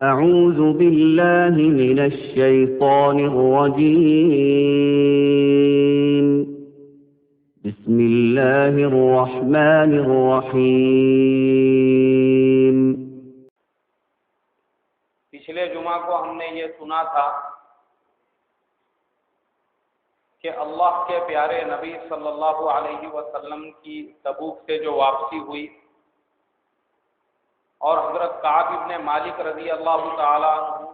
أعوذ بالله من الشيطان الرجيم. بسم الله الرحمن الرحيم. پچھلے جمعہ کو ہم نے یہ سنا تھا کہ اللہ کے پیارے نبی صلی اللہ علیہ وسلم کی تبوک سے جو واپسی ہوئی اور حضرت کعب ابن مالک رضی اللہ تعالی عنہ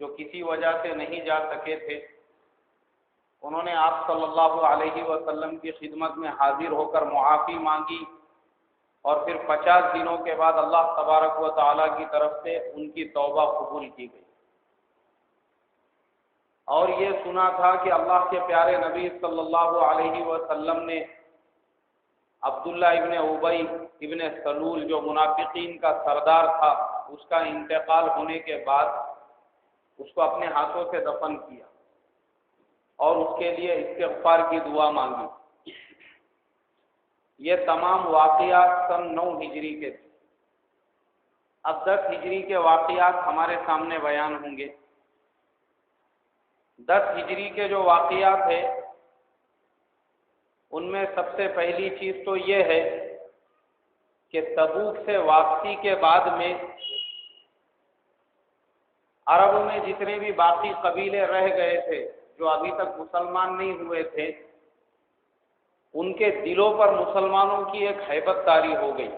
جو کسی وجہ سے نہیں جا سکے تھے، انہوں نے آپ صلی اللہ علیہ وسلم کی خدمت میں حاضر ہو کر معافی مانگی اور پھر 50 دنوں کے بعد اللہ تبارک و تعالی کی طرف سے ان کی توبہ قبول کی گئی۔ اور یہ سنا تھا کہ اللہ کے پیارے نبی صلی اللہ علیہ وسلم نے عبداللہ ابن ابی ابن سلول جو منافقین کا سردار تھا، اس کا انتقال ہونے کے بعد اس کو اپنے ہاتھوں سے دفن کیا اور اس کے لیے استغفار کی دعا مانگی۔ یہ تمام واقعات سن 9 ہجری کے تھے۔ اب 10 ہجری کے واقعات ہمارے سامنے بیان ہوں گے۔ 10 ہجری کے جو واقعات ہیں ان میں سب سے پہلی چیز تو یہ ہے کہ تبوک سے واپسی کے بعد میں عرب میں جتنے بھی باقی قبیلے رہ گئے تھے جو ابھی تک مسلمان نہیں ہوئے تھے، ان کے دلوں پر مسلمانوں کی ایک ہیبت طاری ہو گئی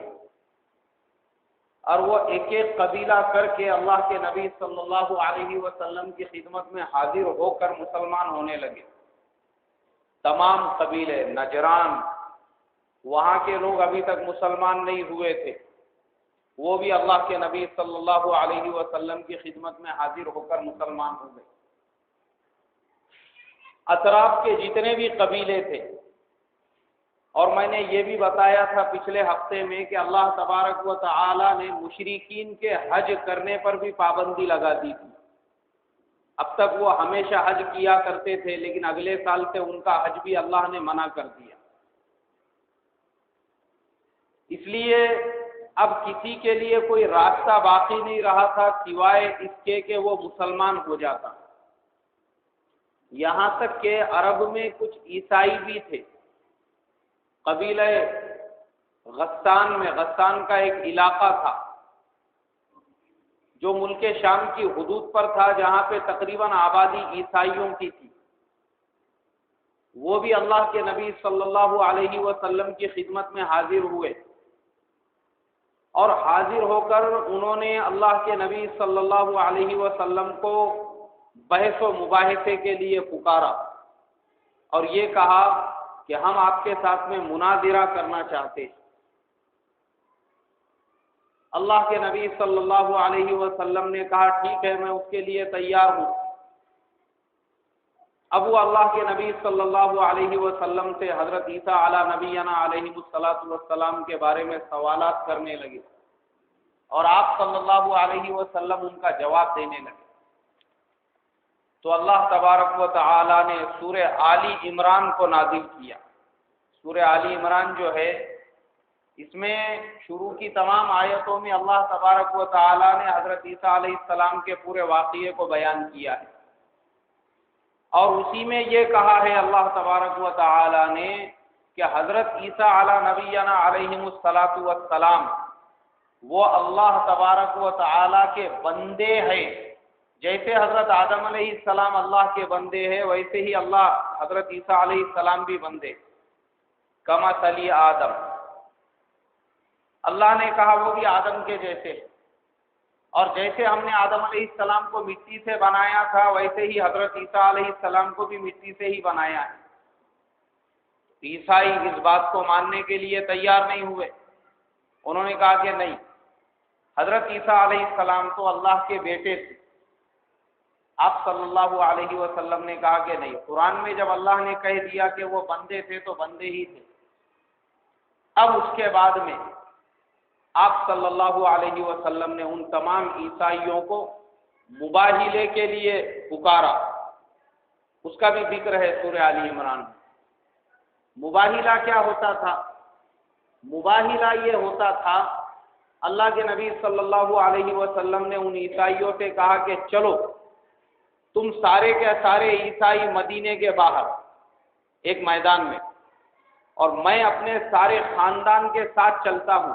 اور وہ ایک ایک قبیلہ کر کے اللہ کے نبی صلی اللہ علیہ وسلم کی خدمت میں حاضر ہو کر مسلمان ہونے لگے۔ تمام قبیلے نجران، وہاں کے لوگ ابھی تک مسلمان نہیں ہوئے تھے، وہ بھی اللہ کے نبی صلی اللہ علیہ وسلم کی خدمت میں حاضر ہو کر مسلمان ہو گئے۔ اطراف کے جتنے بھی قبیلے تھے، اور میں نے یہ بھی بتایا تھا پچھلے ہفتے میں کہ اللہ تبارک و تعالی نے مشرکین کے حج کرنے پر بھی پابندی لگا دی تھی۔ اب تک وہ ہمیشہ حج کیا کرتے تھے، لیکن اگلے سال سے ان کا حج بھی اللہ نے منع کر دیا۔ اس لیے اب کسی کے لیے کوئی راستہ باقی نہیں رہا تھا سوائے اس کے کہ وہ مسلمان ہو جاتا۔ یہاں تک کہ عرب میں کچھ عیسائی بھی تھے۔ قبیلہ غسان میں، غسان کا ایک علاقہ تھا جو ملک شام کی حدود پر تھا، جہاں پہ تقریباً آبادی عیسائیوں کی تھی۔ وہ بھی اللہ کے نبی صلی اللہ علیہ وسلم کی خدمت میں حاضر ہوئے اور حاضر ہو کر انہوں نے اللہ کے نبی صلی اللہ علیہ وسلم کو بحث و مباحثے کے لیے پکارا اور یہ کہا کہ ہم آپ کے ساتھ میں مناظرہ کرنا چاہتے ہیں۔ اللہ کے نبی صلی اللہ علیہ وسلم نے کہا ٹھیک ہے، میں اس کے لیے تیار ہوں۔ اب وہ اللہ کے نبی صلی اللہ علیہ وسلم سے حضرت عیسیٰ علی نبینا علیہ السلام کے بارے میں سوالات کرنے لگے اور آپ صلی اللہ علیہ وسلم ان کا جواب دینے لگے۔ تو اللہ تبارک و تعالی نے سورہ آل عمران کو نازل کیا۔ سورہ آل عمران جو ہے، اس میں شروع کی تمام آیتوں میں اللہ تبارک و تعالی نے حضرت عیسیٰ علیہ السلام کے پورے واقعے کو بیان کیا ہے، اور اسی میں یہ کہا ہے اللہ تبارک و تعالی نے کہ حضرت عیسیٰ علی نبینا علیہ السلام وہ اللہ تبارک و تعالی کے بندے ہیں۔ جیسے حضرت آدم علیہ السلام اللہ کے بندے ہیں، ویسے ہی اللہ حضرت عیسیٰ علیہ السلام بھی بندے، کمثل آدم۔ اللہ نے کہا وہ بھی آدم کے جیسے، اور جیسے ہم نے آدم علیہ السلام کو مٹی سے بنایا تھا، ویسے ہی حضرت عیسیٰ علیہ السلام کو بھی مٹی سے ہی بنایا ہے۔ عیسائی اس بات کو ماننے کے لیے تیار نہیں ہوئے۔ انہوں نے کہا کہ نہیں، حضرت عیسیٰ علیہ السلام تو اللہ کے بیٹے تھے۔ آپ صلی اللہ علیہ وسلم نے کہا کہ نہیں، قرآن میں جب اللہ نے کہہ دیا کہ وہ بندے تھے تو بندے ہی تھے۔ اب اس کے بعد میں آپ صلی اللہ علیہ وسلم نے ان تمام عیسائیوں کو مباہلے کے لیے پکارا۔ اس کا بھی ذکر ہے سورہ آل عمران میں۔ مباہلہ کیا ہوتا تھا؟ مباہلہ یہ ہوتا تھا اللہ کے نبی صلی اللہ علیہ وسلم نے ان عیسائیوں سے کہا کہ چلو تم سارے کے سارے عیسائی مدینے کے باہر ایک میدان میں، اور میں اپنے سارے خاندان کے ساتھ چلتا ہوں،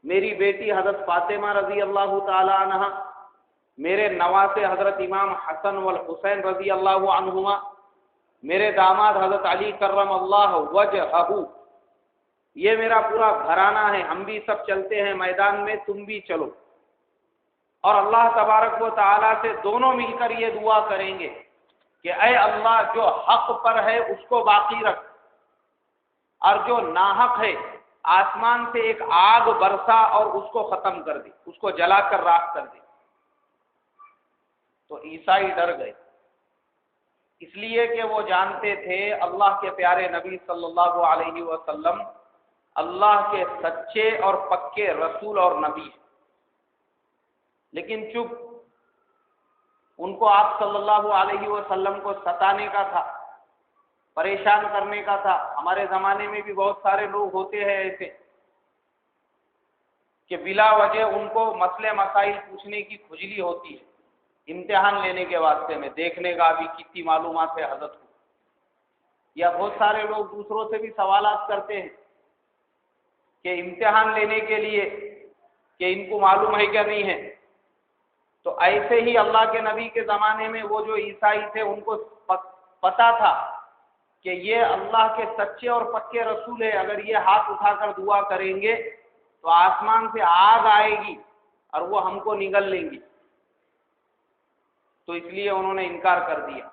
میری بیٹی حضرت فاطمہ رضی اللہ تعالی عنہ، میرے نواسے حضرت امام حسن والحسین رضی اللہ عنہما، میرے داماد حضرت علی کرم اللہ وجہہ، یہ میرا پورا گھرانہ ہے، ہم بھی سب چلتے ہیں میدان میں، تم بھی چلو۔ اور اللہ تبارک و تعالیٰ سے دونوں مل کر یہ دعا کریں گے کہ اے اللہ جو حق پر ہے اس کو باقی رکھ، اور جو ناحق ہے آسمان سے ایک آگ برسا اور اس کو ختم کر دی، اس کو جلا کر راکھ کر دی۔ تو عیسائی ڈر گئے، اس لیے کہ وہ جانتے تھے اللہ کے پیارے نبی صلی اللہ علیہ وسلم اللہ کے سچے اور پکے رسول اور نبی ہیں، لیکن چپ، ان کو آپ صلی اللہ علیہ وسلم کو ستانے کا تھا، پریشان کرنے کا تھا۔ ہمارے زمانے میں بھی بہت سارے لوگ ہوتے ہیں ایسے کہ بلا وجہ ان کو مسئلے مسائل پوچھنے کی کھجلی ہوتی ہے، امتحان لینے کے واسطے میں دیکھنے کا بھی کتنی معلومات ہے حضرت کو، یا بہت سارے لوگ دوسروں سے بھی سوالات کرتے ہیں کہ امتحان لینے کے لیے کہ ان کو معلوم ہے کیا نہیں ہے۔ تو ایسے ہی اللہ کے نبی کے زمانے میں وہ جو عیسائی تھے ان کو پتا تھا کہ یہ اللہ کے سچے اور پکے رسول ہے، اگر یہ ہاتھ اٹھا کر دعا کریں گے تو آسمان سے آگ آئے گی اور وہ ہم کو نگل لیں گی، تو اس لیے انہوں نے انکار کر دیا،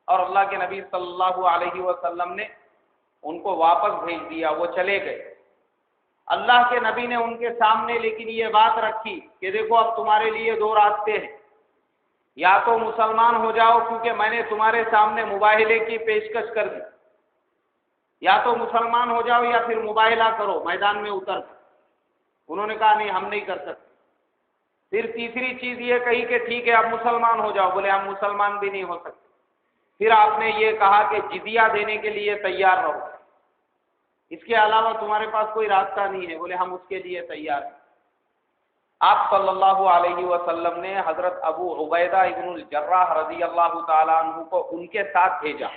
اور اللہ کے نبی صلی اللہ علیہ وسلم نے ان کو واپس بھیج دیا، وہ چلے گئے۔ اللہ کے نبی نے ان کے سامنے لیکن یہ بات رکھی کہ دیکھو اب تمہارے لیے دو راستے ہیں، یا تو مسلمان ہو جاؤ کیونکہ میں نے تمہارے سامنے مباہلے کی پیشکش کر دی، یا تو مسلمان ہو جاؤ یا پھر مباہلہ کرو میدان میں اتر کر۔ انہوں نے کہا نہیں ہم نہیں کر سکتے۔ پھر تیسری چیز یہ کہی کہ ٹھیک ہے اب مسلمان ہو جاؤ، بولے ہم مسلمان بھی نہیں ہو سکتے۔ پھر آپ نے یہ کہا کہ جزیہ دینے کے لیے تیار رہو، اس کے علاوہ تمہارے پاس کوئی راستہ نہیں ہے، بولے ہم اس کے لیے تیار ہیں۔ آپ صلی اللہ علیہ وسلم نے حضرت ابو عبیدہ ابن الجراح رضی اللہ تعالیٰ عنہ کو ان کے ساتھ بھیجا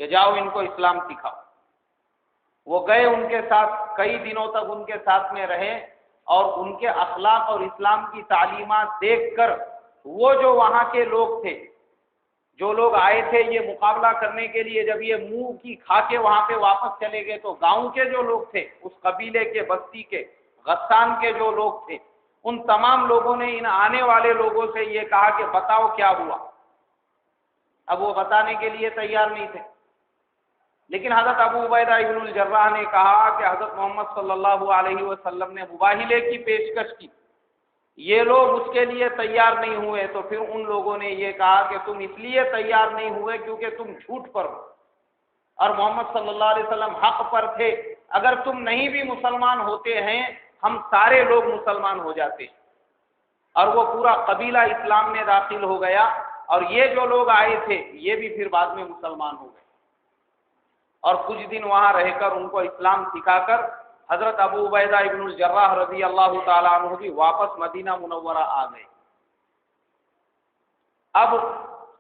کہ جاؤ ان کو اسلام سکھاؤ۔ وہ گئے ان کے ساتھ، کئی دنوں تک ان کے ساتھ میں رہے، اور ان کے اخلاق اور اسلام کی تعلیمات دیکھ کر وہ جو وہاں کے لوگ تھے، جو لوگ آئے تھے یہ مقابلہ کرنے کے لیے، جب یہ منہ کی کھا کے وہاں پہ واپس چلے گئے تو گاؤں کے جو لوگ تھے، اس قبیلے کے، بستی کے، غسان کے جو لوگ تھے، ان تمام لوگوں نے ان آنے والے لوگوں سے یہ کہا کہ بتاؤ کیا ہوا۔ اب وہ بتانے کے لیے تیار نہیں تھے، لیکن حضرت ابو عبیدہ ابن الجراح نے کہا کہ حضرت محمد صلی اللہ علیہ وسلم نے مباہلے کی پیشکش کی، یہ لوگ اس کے لیے تیار نہیں ہوئے، تو پھر ان لوگوں نے یہ کہا کہ تم اس لیے تیار نہیں ہوئے کیونکہ تم جھوٹ پر ہو، اور محمد صلی اللہ علیہ وسلم حق پر تھے، اگر تم نہیں بھی مسلمان ہوتے ہیں ہم سارے لوگ مسلمان ہو جاتے ہیں، اور وہ پورا قبیلہ اسلام میں داخل ہو گیا، اور یہ جو لوگ آئے تھے یہ بھی پھر بعد میں مسلمان ہو گئے، اور کچھ دن وہاں رہ کر ان کو اسلام سکھا کر حضرت ابو عبیدہ ابن الجراح رضی اللہ تعالیٰ عنہ بھی واپس مدینہ منورہ آ گئے۔ اب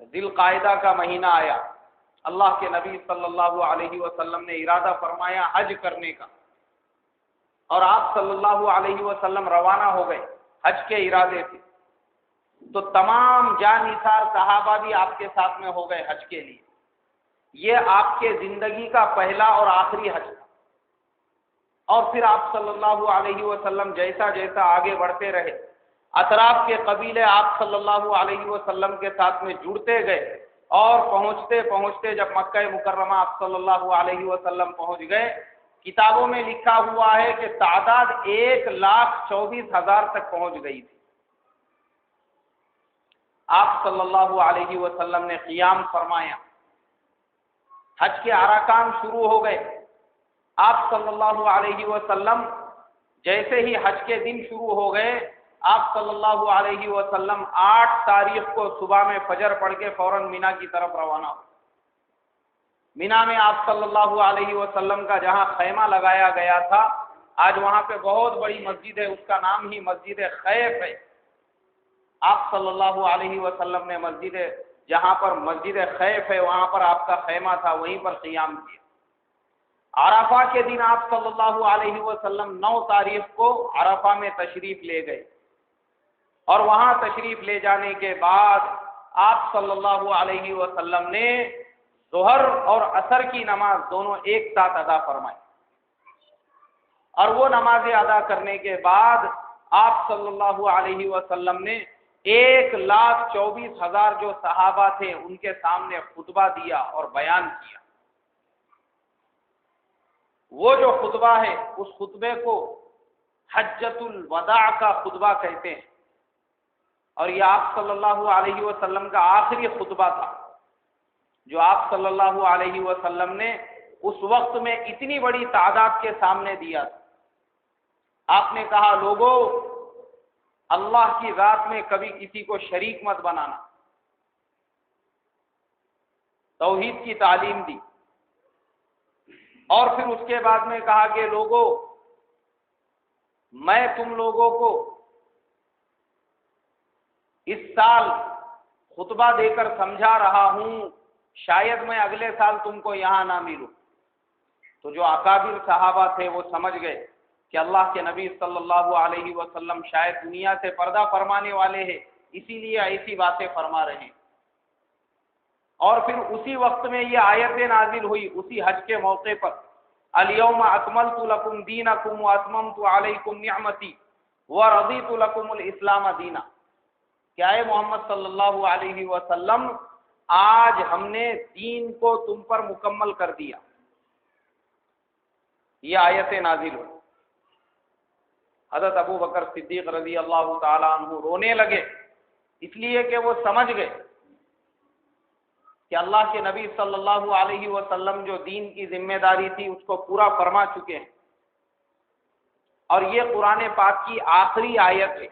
ذی القعدہ کا مہینہ آیا، اللہ کے نبی صلی اللہ علیہ وسلم نے ارادہ فرمایا حج کرنے کا، اور آپ صلی اللہ علیہ وسلم روانہ ہو گئے حج کے ارادے سے۔ تو تمام جان نثار صحابہ بھی آپ کے ساتھ میں ہو گئے حج کے لیے۔ یہ آپ کے زندگی کا پہلا اور آخری حج تھا، اور پھر آپ صلی اللہ علیہ وسلم جیسا جیسا آگے بڑھتے رہے، اطراف کے قبیلے آپ صلی اللہ علیہ وسلم کے ساتھ میں جڑتے گئے، اور پہنچتے پہنچتے جب مکہ مکرمہ آپ صلی اللہ علیہ وسلم پہنچ گئے، کتابوں میں لکھا ہوا ہے کہ تعداد 1,24,000 تک پہنچ گئی تھی۔ آپ صلی اللہ علیہ وسلم نے قیام فرمایا، حج کے ارکان شروع ہو گئے۔ آپ صلی اللہ علیہ وسلم جیسے ہی حج کے دن شروع ہو گئے، آپ صلی اللہ علیہ وسلم 8 تاریخ کو صبح میں فجر پڑھ کے فوراً مینا کی طرف روانہ ہو۔ مینا میں آپ صلی اللہ علیہ وسلم کا جہاں خیمہ لگایا گیا تھا، آج وہاں پہ بہت بڑی مسجد ہے، اس کا نام ہی مسجد خیف ہے۔ آپ صلی اللہ علیہ وسلم نے مسجد جہاں پر مسجد خیف ہے وہاں پر آپ کا خیمہ تھا، وہیں پر قیام کیا۔ عرفہ کے دن آپ صلی اللہ علیہ وسلم 9 تاریخ کو عرفہ میں تشریف لے گئے، اور وہاں تشریف لے جانے کے بعد آپ صلی اللہ علیہ وسلم نے ظہر اور عصر کی نماز دونوں ایک ساتھ ادا فرمائی، اور وہ نمازیں ادا کرنے کے بعد آپ صلی اللہ علیہ وسلم نے 1,24,000 جو صحابہ تھے ان کے سامنے خطبہ دیا اور بیان کیا۔ وہ جو خطبہ ہے اس خطبے کو حجۃ الوداع کا خطبہ کہتے ہیں، اور یہ آپ صلی اللہ علیہ وسلم کا آخری خطبہ تھا جو آپ صلی اللہ علیہ وسلم نے اس وقت میں اتنی بڑی تعداد کے سامنے دیا تھا۔ آپ نے کہا، لوگوں، اللہ کی ذات میں کبھی کسی کو شریک مت بنانا، توحید کی تعلیم دی، اور پھر اس کے بعد میں کہا کہ لوگوں، میں تم لوگوں کو اس سال خطبہ دے کر سمجھا رہا ہوں، شاید میں اگلے سال تم کو یہاں نہ ملوں۔ تو جو اکابر صحابہ تھے وہ سمجھ گئے کہ اللہ کے نبی صلی اللہ علیہ وسلم شاید دنیا سے پردہ فرمانے والے ہیں، اسی لیے ایسی باتیں فرما رہے ہیں۔ اور پھر اسی وقت میں یہ آیتیں نازل ہوئی اسی حج کے موقع پر، الیوم اکملت لکم دینکم واتممت علیکم نعمتی ورضیت لکم الاسلام دینا۔ کیا ہے محمد صلی اللہ علیہ وسلم، آج ہم نے دین کو تم پر مکمل کر دیا۔ یہ آیتیں نازل ہوئی۔ حضرت ابو بکر صدیق رضی اللہ تعالیٰ عنہ رونے لگے، اس لیے کہ وہ سمجھ گئے کہ اللہ کے نبی صلی اللہ علیہ وسلم جو دین کی ذمہ داری تھی اس کو پورا فرما چکے ہیں، اور یہ قرآن پاک کی آخری آیت ہے،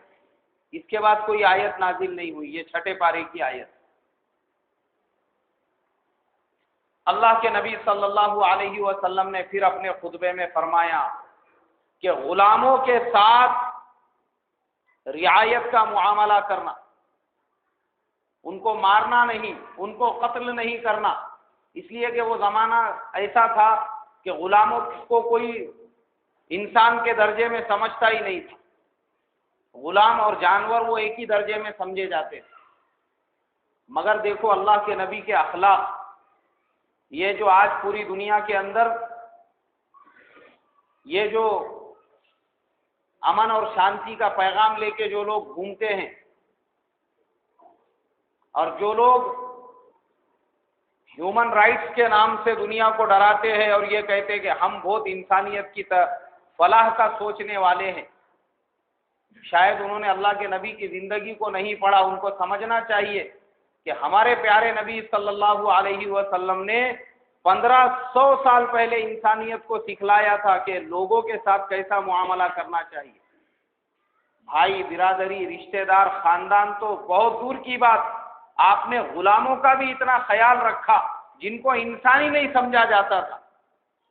اس کے بعد کوئی آیت نازل نہیں ہوئی، یہ 6 پارے کی آیت۔ اللہ کے نبی صلی اللہ علیہ وسلم نے پھر اپنے خطبے میں فرمایا کہ غلاموں کے ساتھ رعایت کا معاملہ کرنا، ان کو مارنا نہیں، ان کو قتل نہیں کرنا، اس لیے کہ وہ زمانہ ایسا تھا کہ غلاموں کو کوئی انسان کے درجے میں سمجھتا ہی نہیں تھا، غلام اور جانور وہ ایک ہی درجے میں سمجھے جاتے تھے۔ مگر دیکھو اللہ کے نبی کے اخلاق، یہ جو آج پوری دنیا کے اندر یہ جو امن اور شانتی کا پیغام لے کے جو لوگ گھومتے ہیں، اور جو لوگ ہیومن رائٹس کے نام سے دنیا کو ڈراتے ہیں اور یہ کہتے ہیں کہ ہم بہت انسانیت کی فلاح کا سوچنے والے ہیں، شاید انہوں نے اللہ کے نبی کی زندگی کو نہیں پڑھا۔ ان کو سمجھنا چاہیے کہ ہمارے پیارے نبی صلی اللہ علیہ وسلم نے 1500 سال پہلے انسانیت کو سکھلایا تھا کہ لوگوں کے ساتھ کیسا معاملہ کرنا چاہیے۔ بھائی، برادری، رشتہ دار، خاندان تو بہت دور کی بات، آپ نے غلاموں کا بھی اتنا خیال رکھا جن کو انسان ہی نہیں سمجھا جاتا تھا،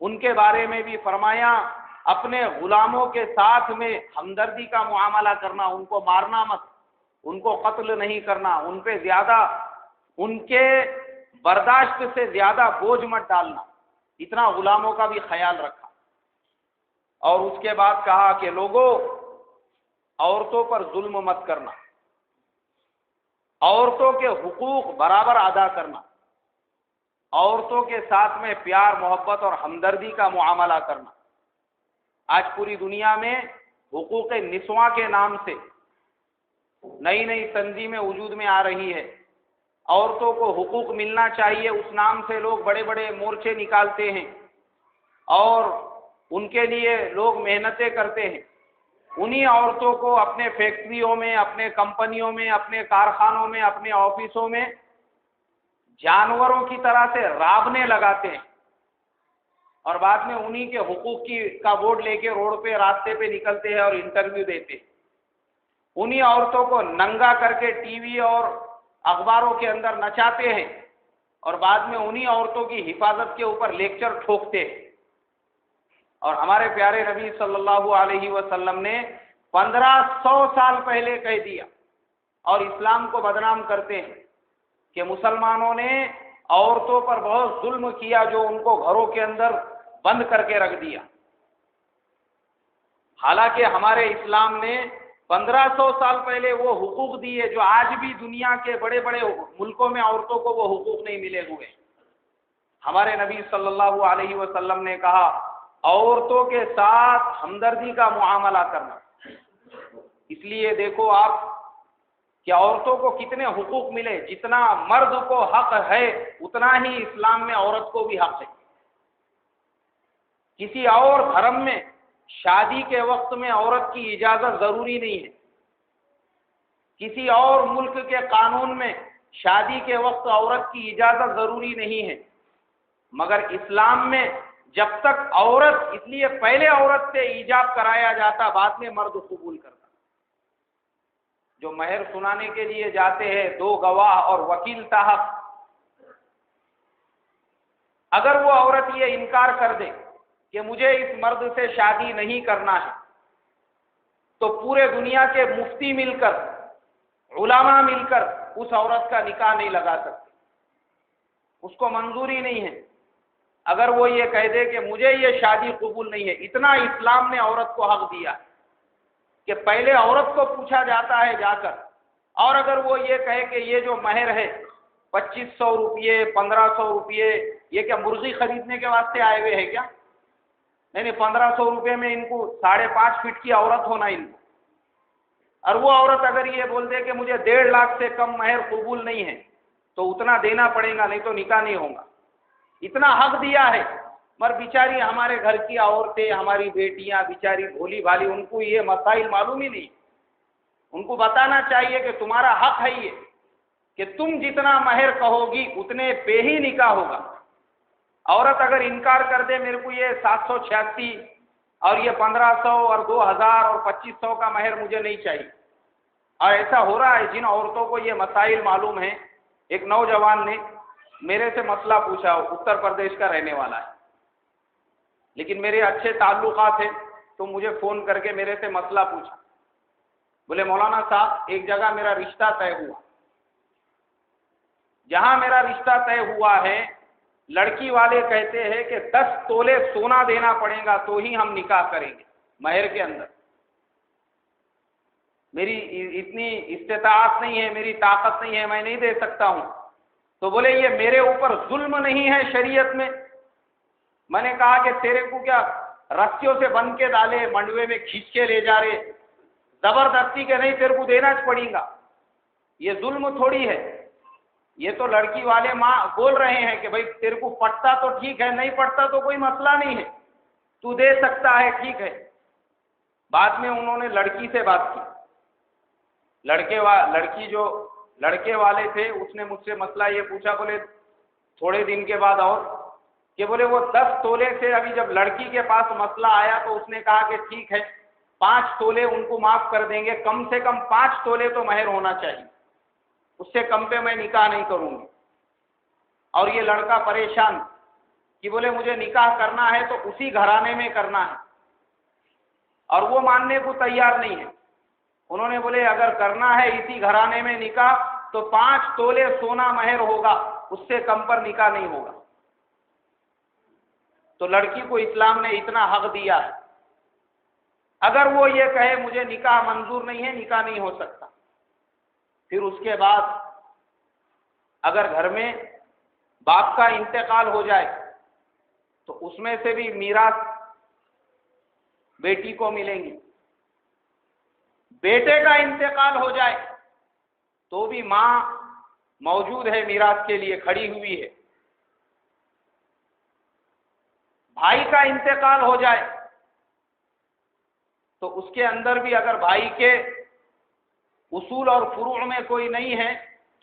ان کے بارے میں بھی فرمایا اپنے غلاموں کے ساتھ میں ہمدردی کا معاملہ کرنا، ان کو مارنا مت، ان کو قتل نہیں کرنا، ان پہ زیادہ، ان کے برداشت سے زیادہ بوجھ مت ڈالنا، اتنا غلاموں کا بھی خیال رکھا۔ اور اس کے بعد کہا کہ لوگوں، عورتوں پر ظلم مت کرنا، عورتوں کے حقوق برابر ادا کرنا، عورتوں کے ساتھ میں پیار، محبت اور ہمدردی کا معاملہ کرنا۔ آج پوری دنیا میں حقوق نسواں کے نام سے نئی نئی تنظیمیں وجود میں آ رہی ہے، عورتوں کو حقوق ملنا چاہیے، اس نام سے لوگ بڑے بڑے مورچے نکالتے ہیں اور ان کے لیے لوگ محنتیں کرتے ہیں۔ انہی عورتوں کو اپنے فیکٹریوں میں، اپنے کمپنیوں میں، اپنے کارخانوں میں، اپنے آفسوں میں جانوروں کی طرح سے رابنے لگاتے ہیں، اور بعد میں انہی کے حقوق کا بورڈ لے کے روڈ پہ، راستے پہ نکلتے ہیں اور انٹرویو دیتے ہیں۔ انہی عورتوں کو ننگا کر کے ٹی وی اور اخباروں کے اندر نچاتے ہیں، اور بعد میں انہی عورتوں کی حفاظت کے اوپر لیکچر ٹھوکتے ہیں۔ اور ہمارے پیارے نبی صلی اللہ علیہ وسلم نے 1500 سال پہلے کہہ دیا، اور اسلام کو بدنام کرتے ہیں کہ مسلمانوں نے عورتوں پر بہت ظلم کیا، جو ان کو گھروں کے اندر بند کر کے رکھ دیا۔ حالانکہ ہمارے اسلام نے 1500 سال پہلے وہ حقوق دیے جو آج بھی دنیا کے بڑے بڑے ملکوں میں عورتوں کو وہ حقوق نہیں ملے ہوئے۔ ہمارے نبی صلی اللہ علیہ وسلم نے کہا عورتوں کے ساتھ ہمدردی کا معاملہ کرنا۔ اس لیے دیکھو آپ کہ عورتوں کو کتنے حقوق ملے، جتنا مرد کو حق ہے اتنا ہی اسلام میں عورت کو بھی حق ہے۔ کسی اور دھرم میں شادی کے وقت میں عورت کی اجازت ضروری نہیں ہے، کسی اور ملک کے قانون میں شادی کے وقت عورت کی اجازت ضروری نہیں ہے، مگر اسلام میں جب تک عورت، اس لیے پہلے عورت سے ایجاب کرایا جاتا، بعد میں مرد قبول کرتا۔ جو مہر سنانے کے لیے جاتے ہیں 2 گواہ اور وکیل صاحب، اگر وہ عورت یہ انکار کر دے کہ مجھے اس مرد سے شادی نہیں کرنا ہے، تو پورے دنیا کے مفتی مل کر، علماء مل کر اس عورت کا نکاح نہیں لگا سکتے، اس کو منظوری نہیں ہے۔ اگر وہ یہ کہہ دے کہ مجھے یہ شادی قبول نہیں ہے، اتنا اسلام نے عورت کو حق دیا کہ پہلے عورت کو پوچھا جاتا ہے جا کر، اور اگر وہ یہ کہے کہ یہ جو مہر ہے 2500 روپیے 1500 روپیے، یہ کیا مرغی خریدنے کے واسطے آئے ہوئے ہیں کیا؟ نہیں، 1500 روپے میں ان کو 5.5 فٹ کی عورت ہونا ان کو۔ اور وہ عورت اگر یہ بول دے کہ مجھے 1.5 لاکھ سے کم مہر قبول نہیں ہے، تو اتنا دینا پڑے گا، نہیں تو نکاح نہیں ہوگا۔ اتنا حق دیا ہے، مگر بیچاری ہمارے گھر کی عورتیں، ہماری بیٹیاں بیچاری بھولی بھالی، ان کو یہ مسائل معلوم ہی نہیں۔ ان کو بتانا چاہیے کہ تمہارا حق ہے یہ کہ تم جتنا مہر کہو گی اتنے پہ ہی نکاح ہوگا۔ عورت اگر انکار کر دے میرے کو یہ 786 اور یہ 1500 اور 2000 اور 2500 کا مہر مجھے نہیں چاہیے، اور ایسا ہو رہا ہے جن عورتوں کو یہ مسائل معلوم ہیں۔ ایک نوجوان نے میرے سے مسئلہ پوچھا، اتر پردیش کا رہنے والا ہے، لیکن میرے اچھے تعلقات ہیں، تو مجھے فون کر کے میرے سے مسئلہ پوچھا۔ بولے مولانا صاحب ایک جگہ میرا رشتہ طے ہوا، جہاں میرا رشتہ طے ہوا ہے لڑکی والے کہتے ہیں کہ 10 تولے سونا دینا پڑے گا تو ہی ہم نکاح کریں گے مہر کے اندر۔ میری اتنی استطاعت نہیں ہے، میری طاقت نہیں ہے، میں نہیں دے سکتا ہوں۔ تو بولے یہ میرے اوپر ظلم نہیں ہے شریعت میں؟ میں نے کہا کہ تیرے کو کیا رسیوں سے بند کے ڈالے، منڈوے میں کھینچ کے لے جا رہے، زبردستی کے نہیں تیرے کو دینا پڑے گا؟ یہ ظلم تھوڑی ہے۔ یہ تو لڑکی والے ماں بول رہے ہیں کہ بھائی تیرے کو پڑتا تو ٹھیک ہے، نہیں پڑتا تو کوئی مسئلہ نہیں ہے، تو دے سکتا ہے، ٹھیک ہے۔ بعد میں انہوں نے لڑکی سے بات کی، لڑکی جو لڑکے والے تھے اس نے مجھ سے مسئلہ یہ پوچھا، بولے تھوڑے دن کے بعد اور کہ بولے وہ 10 تولے سے، ابھی جب لڑکی کے پاس مسئلہ آیا تو اس نے کہا کہ ٹھیک ہے 5 تولے ان کو معاف کر دیں گے، کم سے کم 5 تولے تو مہر ہونا چاہیے، اس سے کم پہ میں نکاح نہیں کروں گی۔ اور یہ لڑکا پریشان کہ بولے مجھے نکاح کرنا ہے تو اسی گھرانے میں کرنا ہے، اور وہ ماننے کو تیار نہیں ہے۔ انہوں نے بولے اگر کرنا ہے اسی گھرانے میں نکاح تو 5 تولے سونا مہر ہوگا، اس سے کم پر نکاح نہیں ہوگا۔ تو لڑکی کو اسلام نے اتنا حق دیا ہے، اگر وہ یہ کہے مجھے نکاح منظور نہیں ہے، نکاح نہیں ہو سکتا۔ پھر اس کے بعد اگر گھر میں باپ کا انتقال ہو جائے تو اس میں سے بھی میراث بیٹی کو ملیں گی، بیٹے کا انتقال ہو جائے تو بھی ماں موجود ہے، میراث کے لیے کھڑی ہوئی ہے۔ بھائی کا انتقال ہو جائے تو اس کے اندر بھی اگر بھائی کے اصول اور فروع میں کوئی نہیں ہے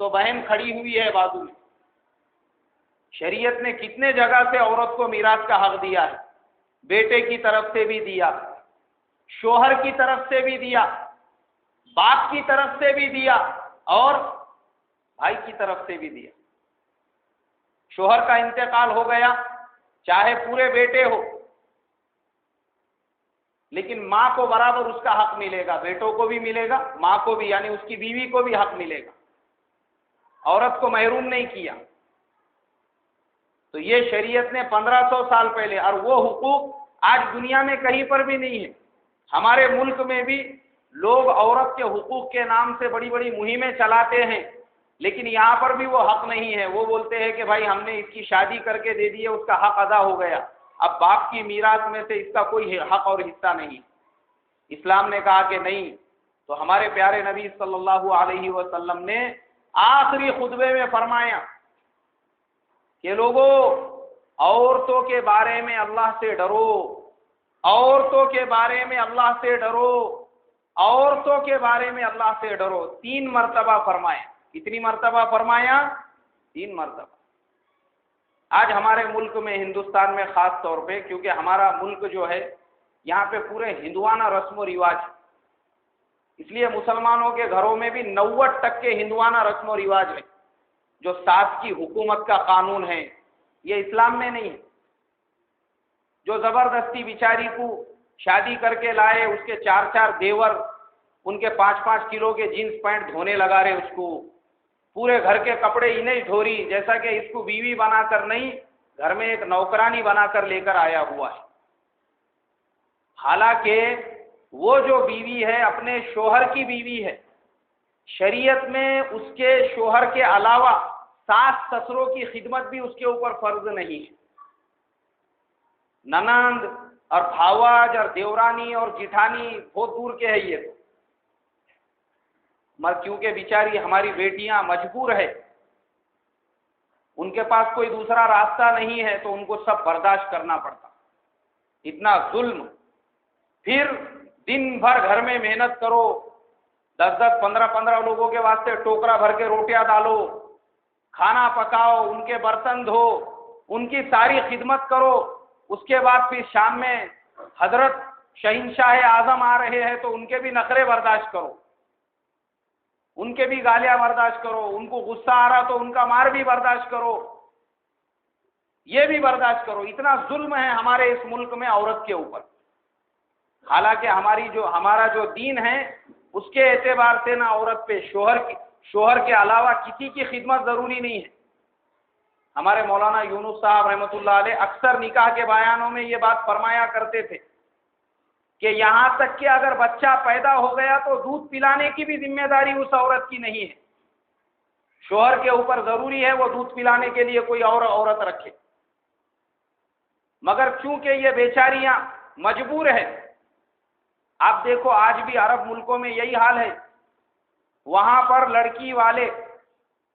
تو بہن کھڑی ہوئی ہے بازو میں۔ شریعت نے کتنے جگہ سے عورت کو میراث کا حق دیا ہے، بیٹے کی طرف سے بھی دیا، شوہر کی طرف سے بھی دیا، باپ کی طرف سے بھی دیا، اور بھائی کی طرف سے بھی دیا۔ شوہر کا انتقال ہو گیا، چاہے پورے بیٹے ہو، لیکن ماں کو برابر اس کا حق ملے گا، بیٹوں کو بھی ملے گا، ماں کو بھی، یعنی اس کی بیوی کو بھی حق ملے گا، عورت کو محروم نہیں کیا۔ تو یہ شریعت نے 1500 سال پہلے، اور وہ حقوق آج دنیا میں کہیں پر بھی نہیں ہے۔ ہمارے ملک میں بھی لوگ عورت کے حقوق کے نام سے بڑی بڑی مہمیں چلاتے ہیں، لیکن یہاں پر بھی وہ حق نہیں ہے۔ وہ بولتے ہیں کہ بھائی ہم نے اس کی شادی کر کے دے دی ہے، اس کا حق ادا ہو گیا، اب باپ کی میراث میں سے اس کا کوئی حق اور حصہ نہیں۔ اسلام نے کہا کہ نہیں۔ تو ہمارے پیارے نبی صلی اللہ علیہ وسلم نے آخری خطبے میں فرمایا کہ لوگوں، عورتوں کے بارے میں اللہ سے ڈرو، عورتوں کے بارے میں اللہ سے ڈرو، عورتوں کے بارے میں اللہ سے ڈرو۔ 3 مرتبہ فرمایا۔ کتنی مرتبہ فرمایا؟ 3 مرتبہ۔ آج ہمارے ملک میں، ہندوستان میں خاص طور پہ، کیونکہ ہمارا ملک جو ہے یہاں پہ پورے ہندوانہ رسم و رواج، اس لیے مسلمانوں کے گھروں میں بھی 90% ہندوانہ رسم و رواج ہے۔ جو ساس کی حکومت کا قانون ہے یہ اسلام میں نہیں ہے۔ جو زبردستی بیچاری کو شادی کر کے لائے، اس کے 4 دیور، ان کے 5 کلو کے جینس پینٹ دھونے لگا رہے، اس کو پورے گھر کے کپڑے ہی نہیں دھو رہی، جیسا کہ اس کو بیوی بنا کر نہیں، گھر میں ایک نوکرانی بنا کر لے کر آیا ہوا ہے۔ حالانکہ وہ جو بیوی ہے اپنے شوہر کی بیوی ہے، شریعت میں اس کے شوہر کے علاوہ ساس سسروں کی خدمت بھی اس کے اوپر فرض نہیں ہے۔ ننند اور بھاواج اور دیورانی اور جٹھانی بہت دور کے ہے یہ تو، مگر کیونکہ بیچاری ہماری بیٹیاں مجبور ہے، ان کے پاس کوئی دوسرا راستہ نہیں ہے، تو ان کو سب برداشت کرنا پڑتا۔ اتنا ظلم، پھر دن بھر گھر میں محنت کرو، 10 15 لوگوں کے واسطے ٹوکرا بھر کے روٹیاں ڈالو، کھانا پکاؤ، ان کے برتن دھو، ان کی ساری خدمت کرو، اس کے بعد پھر شام میں حضرت شہنشاہ اعظم آ رہے ہیں تو ان کے بھی نخرے برداشت کرو، ان کے بھی گالیاں برداشت کرو، ان کو غصہ آ رہا تو ان کا مار بھی برداشت کرو، یہ بھی برداشت کرو۔ اتنا ظلم ہے ہمارے اس ملک میں عورت کے اوپر۔ حالانکہ ہمارا جو دین ہے اس کے اعتبار سے نہ عورت پہ شوہر کے علاوہ کسی کی خدمت ضروری نہیں ہے۔ ہمارے مولانا یونس صاحب رحمۃ اللہ علیہ اکثر نکاح کے بیانوں میں یہ بات فرمایا کرتے تھے کہ یہاں تک کہ اگر بچہ پیدا ہو گیا تو دودھ پلانے کی بھی ذمہ داری اس عورت کی نہیں ہے، شوہر کے اوپر ضروری ہے وہ دودھ پلانے کے لیے کوئی اور عورت رکھے، مگر چونکہ یہ بیچاریاں مجبور ہے۔ آپ دیکھو آج بھی عرب ملکوں میں یہی حال ہے، وہاں پر لڑکی والے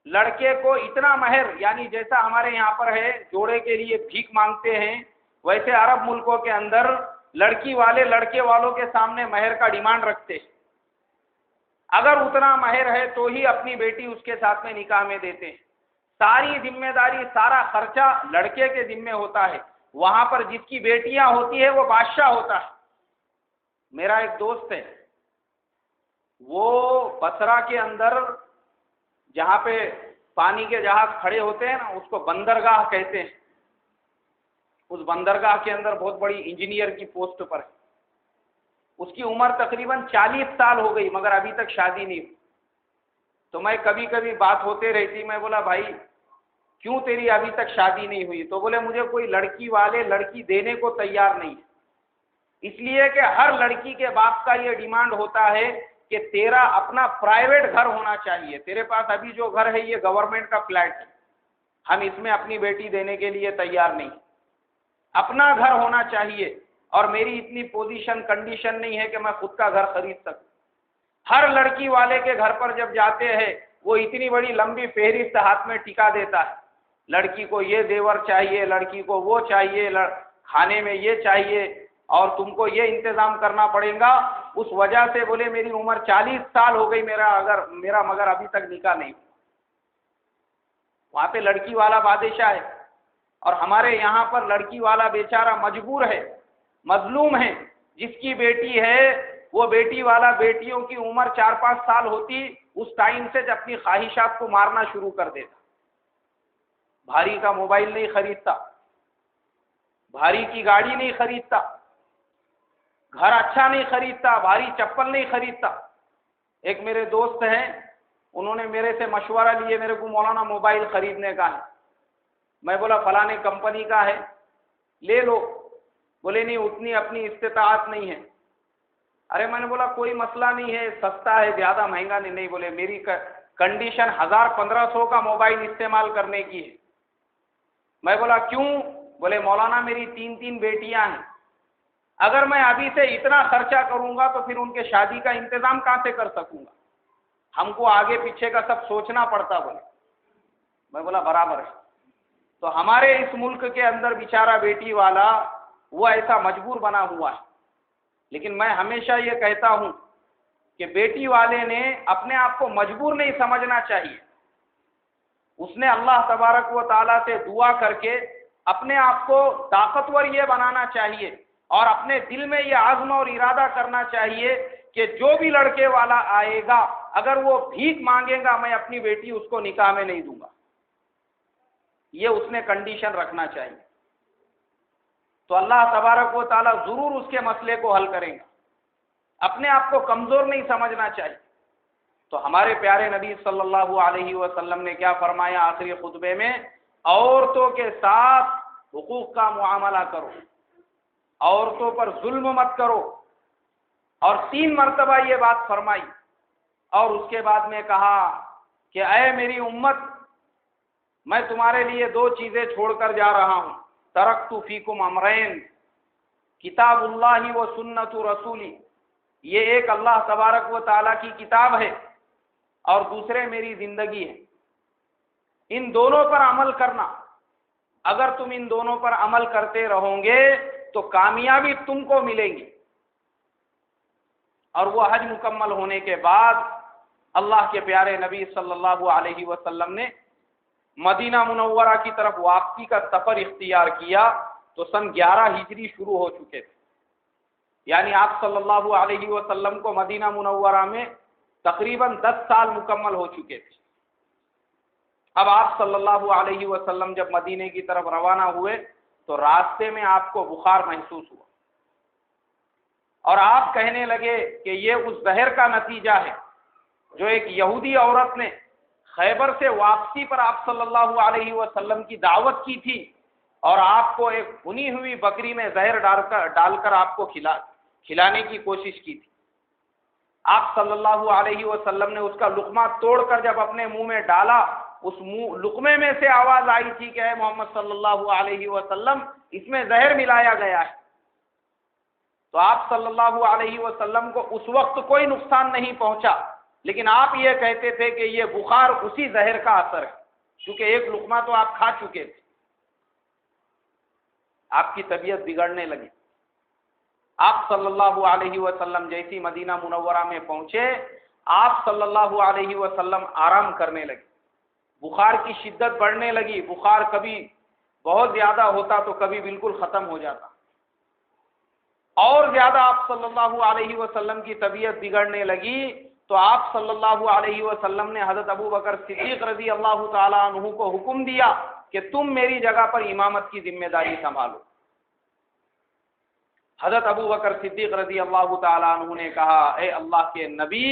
لڑکے کو اتنا مہر، یعنی جیسا ہمارے یہاں پر ہے جوڑے کے لیے بھیک مانگتے ہیں، ویسے عرب ملکوں کے اندر لڑکی والے لڑکے والوں کے سامنے مہر کا ڈیمانڈ رکھتے ہیں۔ اگر اتنا مہر ہے تو ہی اپنی بیٹی اس کے ساتھ میں نکاح میں دیتے ہیں۔ ساری ذمہ داری، سارا خرچہ لڑکے کے ذمہ ہوتا ہے۔ وہاں پر جس کی بیٹیاں ہوتی ہے وہ بادشاہ ہوتا ہے۔ میرا ایک دوست ہے، وہ بصرہ کے اندر جہاں پہ پانی کے جہاز کھڑے ہوتے ہیں نا، اس کو بندرگاہ کہتے ہیں، اس بندرگاہ کے اندر بہت بڑی انجینئر کی پوسٹ پر ہے۔ اس کی عمر تقریباً 40 سال ہو گئی مگر ابھی تک شادی نہیں ہوئی۔ تو میں کبھی کبھی بات ہوتے رہتی، میں بولا بھائی کیوں تیری ابھی تک شادی نہیں ہوئی؟ تو بولے مجھے کوئی لڑکی والے لڑکی دینے کو تیار نہیں ہے، اس لیے کہ ہر لڑکی کے باپ کا یہ ڈیمانڈ ہوتا ہے کہ تیرا اپنا پرائیویٹ گھر ہونا چاہیے، تیرے پاس ابھی جو گھر ہے یہ گورنمنٹ کا فلیٹ ہے، ہم اس میں اپنی بیٹی دینے کے لیے تیار نہیں، اپنا گھر ہونا چاہیے، اور میری اتنی پوزیشن کنڈیشن نہیں ہے کہ میں خود کا گھر خرید سکوں۔ ہر لڑکی والے کے گھر پر جب جاتے ہیں وہ اتنی بڑی لمبی فہرست ہاتھ میں ٹکا دیتا ہے، لڑکی کو یہ زیور چاہیے، لڑکی کو وہ چاہیے، کھانے میں یہ چاہیے، اور تم کو یہ انتظام کرنا پڑے گا۔ اس وجہ سے بولے میری عمر 40 سال ہو گئی میرا مگر ابھی تک نکاح نہیں۔ وہاں پہ لڑکی والا بادشاہ ہے، اور ہمارے یہاں پر لڑکی والا بیچارہ مجبور ہے، مظلوم ہے۔ جس کی بیٹی ہے وہ بیٹی والا بیٹیوں کی عمر 4-5 سال ہوتی اس ٹائم سے اپنی خواہشات کو مارنا شروع کر دیتا۔ بھاری کا موبائل نہیں خریدتا، بھاری کی گاڑی نہیں خریدتا، گھر اچھا نہیں خریدتا، بھاری چپل نہیں خریدتا۔ ایک میرے دوست ہیں، انہوں نے میرے سے مشورہ لیے، میرے کو مولانا موبائل خریدنے کا ہے۔ میں بولا فلانے کمپنی کا ہے، لے لو۔ بولے نہیں، اتنی اپنی استطاعت نہیں ہے۔ ارے میں نے بولا کوئی مسئلہ نہیں ہے، سستا ہے، زیادہ مہنگا نہیں۔ نہیں بولے میری کنڈیشن 1000-1500 کا موبائل استعمال کرنے کی ہے۔ میں بولا کیوں؟ بولے مولانا میری 3 بیٹیاں ہیں، اگر میں ابھی سے اتنا خرچہ کروں گا تو پھر ان کے شادی کا انتظام کہاں سے کر سکوں گا؟ ہم کو آگے پیچھے کا سب سوچنا پڑتا۔ بولے میں بولا برابر ہے۔ تو ہمارے اس ملک کے اندر بیچارہ بیٹی والا وہ ایسا مجبور بنا ہوا ہے۔ لیکن میں ہمیشہ یہ کہتا ہوں کہ بیٹی والے نے اپنے آپ کو مجبور نہیں سمجھنا چاہیے، اس نے اللہ تبارک و تعالیٰ سے دعا کر کے اپنے آپ کو طاقتور یہ بنانا چاہیے، اور اپنے دل میں یہ عزم اور ارادہ کرنا چاہیے کہ جو بھی لڑکے والا آئے گا اگر وہ بھیک مانگے گا میں اپنی بیٹی اس کو نکاح میں نہیں دوں گا، یہ اس نے کنڈیشن رکھنا چاہیے۔ تو اللہ تبارک و تعالیٰ ضرور اس کے مسئلے کو حل کریں گا۔ اپنے آپ کو کمزور نہیں سمجھنا چاہیے۔ تو ہمارے پیارے نبی صلی اللہ علیہ وسلم نے کیا فرمایا آخری خطبے میں؟ عورتوں کے ساتھ حقوق کا معاملہ کرو، عورتوں پر ظلم مت کرو، اور 3 مرتبہ یہ بات فرمائی۔ اور اس کے بعد میں کہا کہ اے میری امت، میں تمہارے لیے 2 چیزیں چھوڑ کر جا رہا ہوں۔ ترکت فیکم امرین، کتاب اللہ و سنت رسولی، یہ ایک اللہ تبارک و تعالیٰ کی کتاب ہے، اور دوسرے میری زندگی ہے۔ ان دونوں پر عمل کرنا، اگر تم ان دونوں پر عمل کرتے رہو گے تو کامیابی تم کو ملے گی۔ اور وہ حج مکمل ہونے کے بعد اللہ کے پیارے نبی صلی اللہ علیہ وسلم نے مدینہ منورہ کی طرف واپسی کا سفر اختیار کیا تو سن 11 ہجری شروع ہو چکے تھے، یعنی آپ صلی اللہ علیہ وسلم کو مدینہ منورہ میں تقریباً 10 سال مکمل ہو چکے تھے۔ اب آپ صلی اللہ علیہ وسلم جب مدینے کی طرف روانہ ہوئے تو راستے میں آپ کو بخار محسوس ہوا، اور آپ کہنے لگے کہ یہ اس زہر کا نتیجہ ہے جو ایک یہودی عورت نے خیبر سے واپسی پر آپ صلی اللہ علیہ وسلم کی دعوت کی تھی، اور آپ کو ایک بھنی ہوئی بکری میں زہر ڈال کر آپ کو کھلانے کی کوشش کی تھی۔ آپ صلی اللہ علیہ وسلم نے اس کا لقمہ توڑ کر جب اپنے منہ میں ڈالا، اس لقمے میں سے آواز آئی تھی کہ اے محمد صلی اللہ علیہ وسلم، اس میں زہر ملایا گیا ہے۔ تو آپ صلی اللہ علیہ وسلم کو اس وقت کوئی نقصان نہیں پہنچا، لیکن آپ یہ کہتے تھے کہ یہ بخار اسی زہر کا اثر ہے، کیونکہ ایک لقمہ تو آپ کھا چکے تھے۔ آپ کی طبیعت بگڑنے لگی۔ آپ صلی اللہ علیہ وسلم جیسی مدینہ منورہ میں پہنچے، آپ صلی اللہ علیہ وسلم آرام کرنے لگے، بخار کی شدت بڑھنے لگی، بخار کبھی بہت زیادہ ہوتا تو کبھی بالکل ختم ہو جاتا، اور زیادہ آپ صلی اللہ علیہ وسلم کی طبیعت بگڑنے لگی تو آپ صلی اللہ علیہ وسلم نے حضرت ابو بکر صدیق رضی اللہ تعالیٰ عنہ کو حکم دیا کہ تم میری جگہ پر امامت کی ذمہ داری سنبھالو۔ حضرت ابو بکر صدیق رضی اللہ تعالیٰ عنہ نے کہا اے اللہ کے نبی،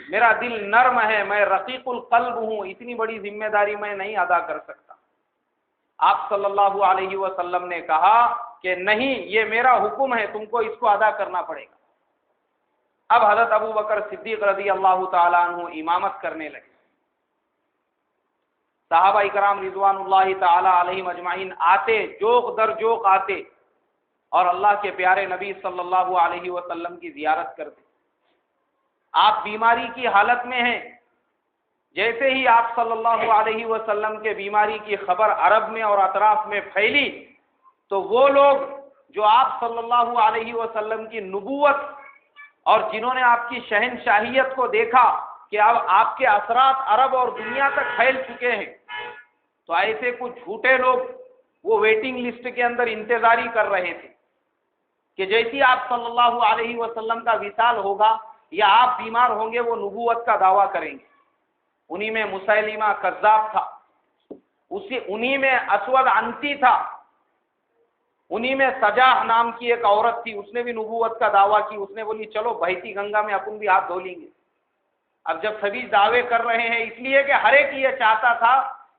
میرا دل نرم ہے، میں رقیق القلب ہوں، اتنی بڑی ذمہ داری میں نہیں ادا کر سکتا۔ آپ صلی اللہ علیہ وسلم نے کہا کہ نہیں، یہ میرا حکم ہے، تم کو اس کو ادا کرنا پڑے گا۔ اب حضرت ابو بکر صدیق رضی اللہ تعالیٰ عنہ امامت کرنے لگے۔ صحابہ اکرام رضوان اللہ تعالیٰ علیہم اجمعین آتے، جوق در جوق آتے، اور اللہ کے پیارے نبی صلی اللہ علیہ وسلم کی زیارت کرتے۔ آپ بیماری کی حالت میں ہیں، جیسے ہی آپ صلی اللہ علیہ وسلم کے بیماری کی خبر عرب میں اور اطراف میں پھیلی تو وہ لوگ جو آپ صلی اللہ علیہ وسلم کی نبوت اور جنہوں نے آپ کی شہنشاہیت کو دیکھا کہ اب آپ کے اثرات عرب اور دنیا تک پھیل چکے ہیں، تو ایسے کچھ جھوٹے لوگ وہ ویٹنگ لسٹ کے اندر انتظاری کر رہے تھے کہ جیسی آپ صلی اللہ علیہ وسلم کا وصال ہوگا یا آپ بیمار ہوں گے وہ نبوت کا دعویٰ کریں گے۔ انہی میں مسیلمہ کذاب تھا، انہی میں اسود عنسی تھا، انہی میں سجاح نام کی ایک عورت تھی، اس نے بھی نبوت کا دعویٰ کی، اس نے بولی چلو بہتی گنگا میں اپن بھی ہاتھ دھو لیں گے۔ اب جب سبھی دعوے کر رہے ہیں، اس لیے کہ ہر ایک یہ چاہتا تھا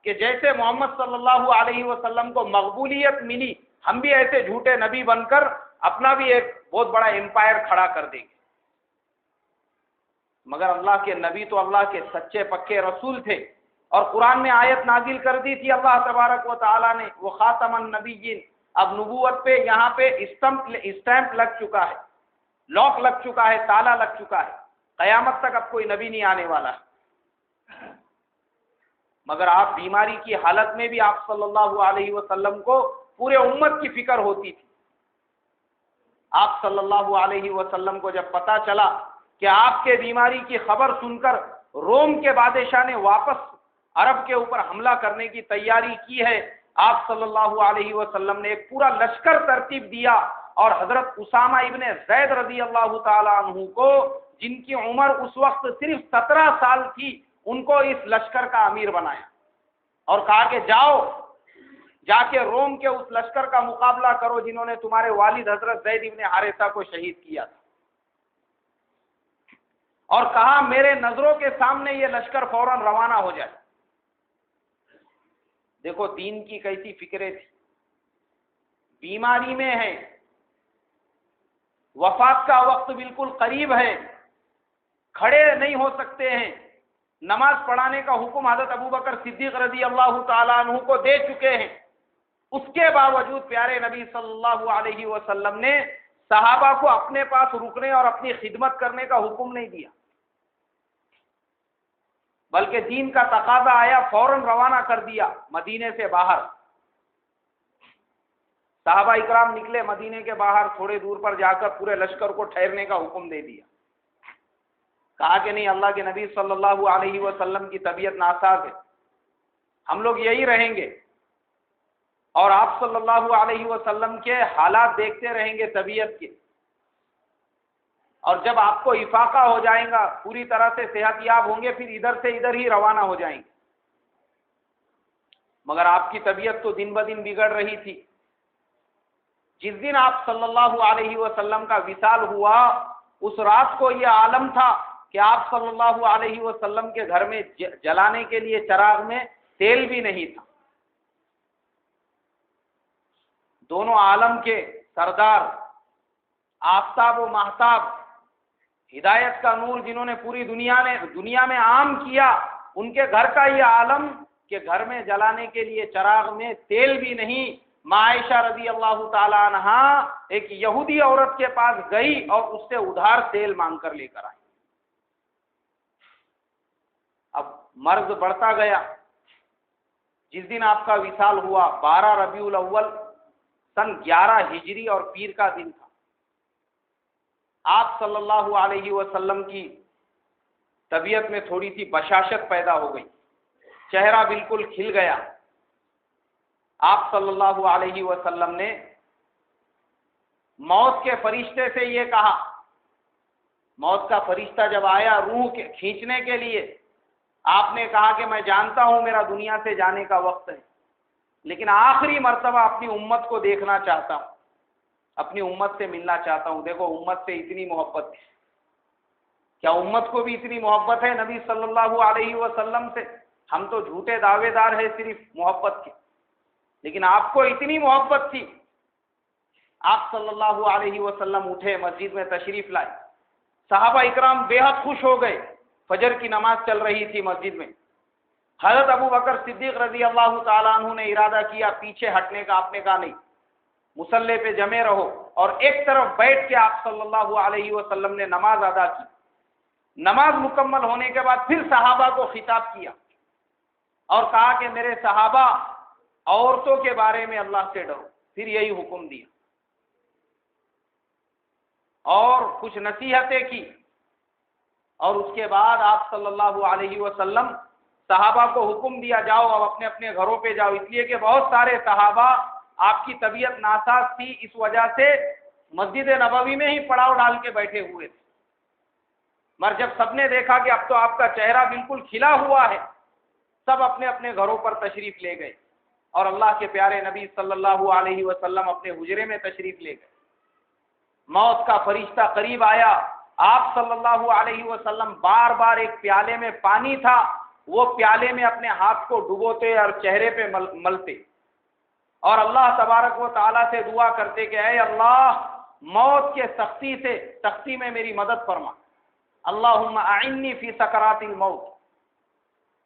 کہ جیسے محمد صلی اللہ علیہ وسلم کو مقبولیت ملی، ہم بھی ایسے جھوٹے نبی بن کر اپنا بھی ایک بہت بڑا امپائر کھڑا کر دیں گے۔ مگر اللہ کے نبی تو اللہ کے سچے پکے رسول تھے، اور قرآن میں آیت نازل کر دی تھی اللہ تبارک و تعالیٰ نے، وہ خاتم النبیین، اب نبوت پہ یہاں پہ اسٹیمپ لگ چکا ہے، لاک لگ چکا ہے، تالا لگ چکا ہے، قیامت تک اب کوئی نبی نہیں آنے والا ہے۔ مگر آپ بیماری کی حالت میں بھی آپ صلی اللہ علیہ وسلم کو پورے امت کی فکر ہوتی تھی۔ آپ صلی اللہ علیہ وسلم کو جب پتا چلا کہ آپ کے بیماری کی خبر سن کر روم کے بادشاہ نے واپس عرب کے اوپر حملہ کرنے کی تیاری کی ہے، آپ صلی اللہ علیہ وسلم نے ایک پورا لشکر ترتیب دیا، اور حضرت اسامہ ابن زید رضی اللہ تعالیٰ عنہ کو، جن کی عمر اس وقت صرف 17 سال تھی، ان کو اس لشکر کا امیر بنایا، اور کہا کہ جاؤ جا کے روم کے اس لشکر کا مقابلہ کرو جنہوں نے تمہارے والد حضرت زید ابن حارثہ کو شہید کیا تھا، اور کہا میرے نظروں کے سامنے یہ لشکر فوراً روانہ ہو جائے۔ دیکھو دین کی کیسی فکریں تھی، بیماری میں ہے، وفات کا وقت بالکل قریب ہے، کھڑے نہیں ہو سکتے ہیں، نماز پڑھانے کا حکم حضرت ابوبکر صدیق رضی اللہ تعالیٰ عنہ کو دے چکے ہیں، اس کے باوجود پیارے نبی صلی اللہ علیہ وسلم نے صحابہ کو اپنے پاس رکنے اور اپنی خدمت کرنے کا حکم نہیں دیا، بلکہ دین کا تقاضا آیا فوراً روانہ کر دیا مدینے سے باہر۔ صحابہ اکرام نکلے مدینے کے باہر، تھوڑے دور پر جا کر پورے لشکر کو ٹھہرنے کا حکم دے دیا، کہا کہ نہیں، اللہ کے نبی صلی اللہ علیہ وسلم کی طبیعت ناساز ہے، ہم لوگ یہی رہیں گے اور آپ صلی اللہ علیہ وسلم کے حالات دیکھتے رہیں گے طبیعت کے، اور جب آپ کو افاقہ ہو جائے گا، پوری طرح سے صحت یاب ہوں گے، پھر ادھر سے ادھر ہی روانہ ہو جائیں گے۔ مگر آپ کی طبیعت تو دن بدن بگڑ رہی تھی۔ جس دن آپ صلی اللہ علیہ وسلم کا وصال ہوا، اس رات کو یہ عالم تھا کہ آپ صلی اللہ علیہ وسلم کے گھر میں جلانے کے لیے چراغ میں تیل بھی نہیں تھا۔ دونوں عالم کے سردار، آفتاب و ماہتاب، ہدایت کا نور جنہوں نے پوری دنیا میں عام کیا، ان کے گھر کا یہ عالم کہ گھر میں جلانے کے لیے چراغ میں تیل بھی نہیں۔ ماں عائشہ رضی اللہ تعالی عنہا ایک یہودی عورت کے پاس گئی اور اس سے ادھار تیل مانگ کر لے کر آئی۔ اب مرض بڑھتا گیا۔ جس دن آپ کا وصال ہوا 12 ربیع الاول سن 11 ہجری اور پیر کا دن تھا۔ آپ صلی اللہ علیہ وسلم کی طبیعت میں تھوڑی سی بشاشت پیدا ہو گئی، چہرہ بالکل کھل گیا۔ آپ صلی اللہ علیہ وسلم نے موت کے فرشتے سے یہ کہا، موت کا فرشتہ جب آیا روح کے کھینچنے کے لیے، آپ نے کہا کہ میں جانتا ہوں میرا دنیا سے جانے کا وقت ہے، لیکن آخری مرتبہ اپنی امت کو دیکھنا چاہتا ہوں، اپنی امت سے ملنا چاہتا ہوں۔ دیکھو امت سے اتنی محبت ہے، کیا امت کو بھی اتنی محبت ہے نبی صلی اللہ علیہ وسلم سے؟ ہم تو جھوٹے دعوے دار ہیں صرف محبت کے، لیکن آپ کو اتنی محبت تھی۔ آپ صلی اللہ علیہ وسلم اٹھے، مسجد میں تشریف لائے، صحابہ اکرام بے حد خوش ہو گئے۔ فجر کی نماز چل رہی تھی مسجد میں، حضرت ابوبکر صدیق رضی اللہ تعالیٰ عنہ نے ارادہ کیا پیچھے ہٹنے کا، آپ نے کہا نہیں، مصلی پہ جمے رہو، اور ایک طرف بیٹھ کے آپ صلی اللہ علیہ وسلم نے نماز ادا کی۔ نماز مکمل ہونے کے بعد پھر صحابہ کو خطاب کیا اور کہا کہ میرے صحابہ، عورتوں کے بارے میں اللہ سے ڈرو، پھر یہی حکم دیا اور کچھ نصیحتیں کی، اور اس کے بعد آپ صلی اللہ علیہ وسلم صحابہ کو حکم دیا جاؤ اب اپنے اپنے گھروں پہ جاؤ، اس لیے کہ بہت سارے صحابہ آپ کی طبیعت ناساز تھی، اس وجہ سے مسجد نبوی میں ہی پڑاؤ ڈال کے بیٹھے ہوئے تھے۔ مگر جب سب نے دیکھا کہ اب تو آپ کا چہرہ بالکل کھلا ہوا ہے، سب اپنے اپنے گھروں پر تشریف لے گئے۔ اور اللہ کے پیارے نبی صلی اللہ علیہ وسلم اپنے حجرے میں تشریف لے گئے. موت کا فرشتہ قریب آیا. آپ صلی اللہ علیہ وسلم بار بار ایک پیالے میں پانی تھا وہ پیالے میں اپنے ہاتھ کو ڈبوتے اور چہرے پہ ملتے اور اللہ تبارک و تعالیٰ سے دعا کرتے کہ اے اللہ موت کے سختی میں میری مدد فرما. اللہم اعنی فی سکرات الموت.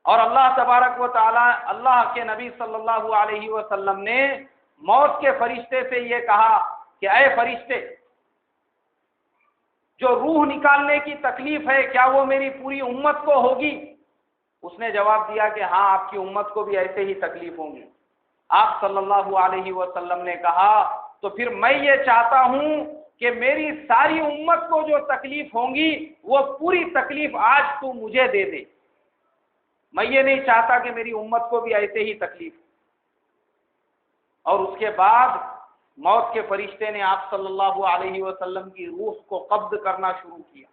اور اللہ تبارک و تعالیٰ اللہ کے نبی صلی اللہ علیہ وسلم نے موت کے فرشتے سے یہ کہا کہ اے فرشتے جو روح نکالنے کی تکلیف ہے کیا وہ میری پوری امت کو ہوگی؟ اس نے جواب دیا کہ ہاں آپ کی امت کو بھی ایسے ہی تکلیف ہوں گی. آپ صلی اللہ علیہ وسلم نے کہا تو پھر میں یہ چاہتا ہوں کہ میری ساری امت کو جو تکلیف ہوں گی وہ پوری تکلیف آج تو مجھے دے دے. میں یہ نہیں چاہتا کہ میری امت کو بھی ایسے ہی تکلیف. اور اس کے بعد موت کے فرشتے نے آپ صلی اللہ علیہ وسلم کی روح کو قبض کرنا شروع کیا.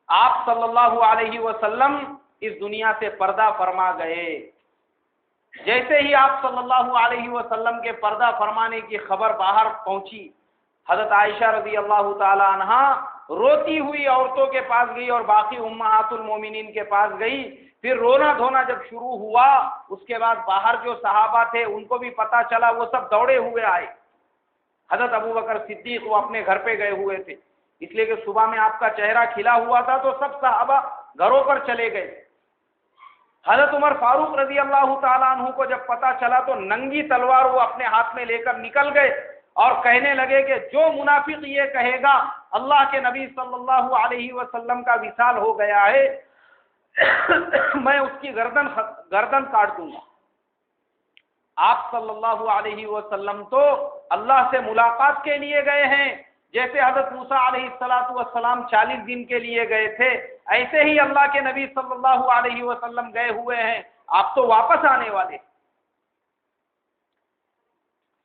آپ صلی اللہ علیہ وسلم اس دنیا سے پردہ فرما گئے. جیسے ہی آپ صلی اللہ علیہ وسلم کے پردہ فرمانے کی خبر باہر پہنچی حضرت عائشہ رضی اللہ تعالی عنہا روتی ہوئی عورتوں کے پاس گئی اور باقی امہات المومنین کے پاس گئی. پھر رونا دھونا جب شروع ہوا اس کے بعد باہر جو صحابہ تھے ان کو بھی پتا چلا وہ سب دوڑے ہوئے آئے. حضرت ابو بکر صدیق وہ اپنے گھر پہ گئے ہوئے تھے اس لیے کہ صبح میں آپ کا چہرہ کھلا ہوا تھا تو سب صحابہ گھروں پر چلے گئے. حضرت عمر فاروق رضی اللہ تعالیٰ عنہ کو جب پتا چلا تو ننگی تلوار وہ اپنے ہاتھ میں لے کر نکل گئے اور کہنے لگے کہ جو منافق یہ کہے گا اللہ کے نبی صلی اللہ علیہ وسلم کا وصال ہو گیا ہے میں اس کی گردن کاٹ دوں گا. آپ صلی اللہ علیہ وسلم تو اللہ سے ملاقات کے لیے گئے ہیں. جیسے حضرت موسیٰ علیہ السلام 40 دن کے لیے گئے تھے ایسے ہی اللہ کے نبی صلی اللہ علیہ وسلم گئے ہوئے ہیں. آپ تو واپس آنے والے.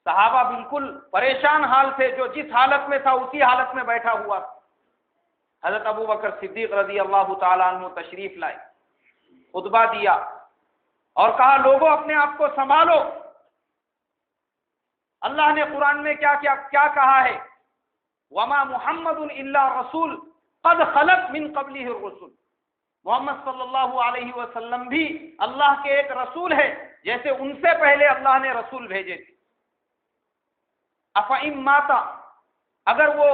صحابہ بالکل پریشان حال تھے. جو جس حالت میں تھا اسی حالت میں بیٹھا ہوا تھا. حضرت ابو بکر صدیق رضی اللہ تعالیٰ عنہ تشریف لائے خطبہ دیا اور کہا لوگوں اپنے آپ کو سنبھالو. اللہ نے قرآن میں کیا کہا ہے وما محمد الا رسول قد خلت من قبلہ الرسل. محمد صلی اللہ علیہ وسلم بھی اللہ کے ایک رسول ہے جیسے ان سے پہلے اللہ نے رسول بھیجے تھے. افئن مات اگر وہ